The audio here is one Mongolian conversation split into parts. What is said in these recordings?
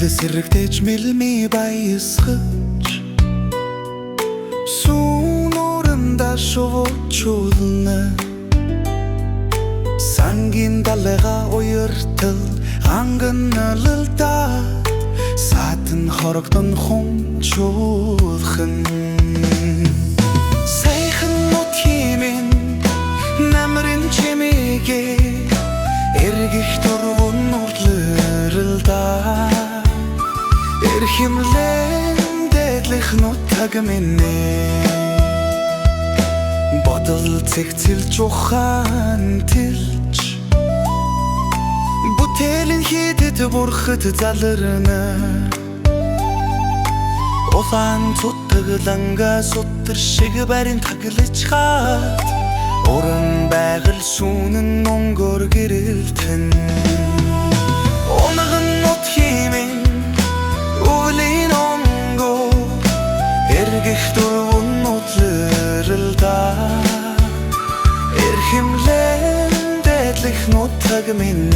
Мэглэс эрэгдэж мэлми баясгаж сүүн уранда шувуучулна сангийн далайга уяртал ангannalалда саатан хорогдон хумчуулхан сайхан нут химэн намрын чимээгээ эргэх дурвун нурлыралда эрхэмлэн дэдлэх нутаг минь бодол цэгцэлж ухаан тэлж бүтээлэн хийдэд бурхад заларна улаан цутагланга сутар шиг барин таглаж хаад уран байгаль сүүнэн өнгөр гэрэлтэн унаган нут химэн өвлийн онгоо эргэх дурвун нутлыралда эрхэмлэн дэдлэх нутаг минь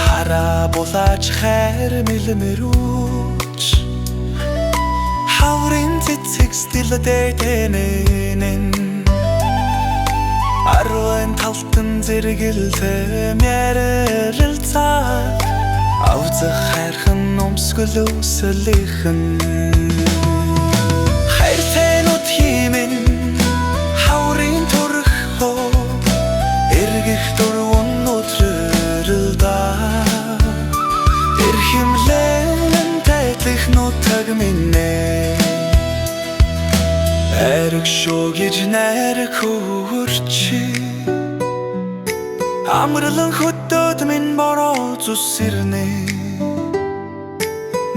хараа булаач хайр мэлмэрүүч хаврын цэцэг стилдэйтэнэн арван талтан зэргэлтэй мярэлцаа авзах хайрхан өмсгөл өсөлийнхэн хайртай нут химэн хаврын төрх хоо эргэх дурвун нутрыралда эрхэмлэн дэдлэх нутаг минь эрэг шүү гэж найраг хөрчи амралан хөтөд минь бороо зүсэрнэ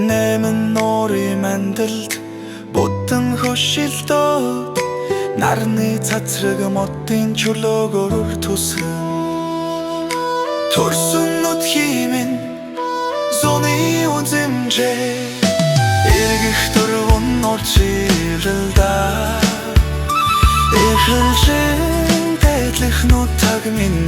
нэмэн нори мандалд бүтэн хөшилдөөд нарны цацраг модын чөлөөгөр түсэн төрсөн нут химэн зуны үнзэмжээ эргэх дурвун нурлыралда эрхэлжэн дэдлэх нутаг минь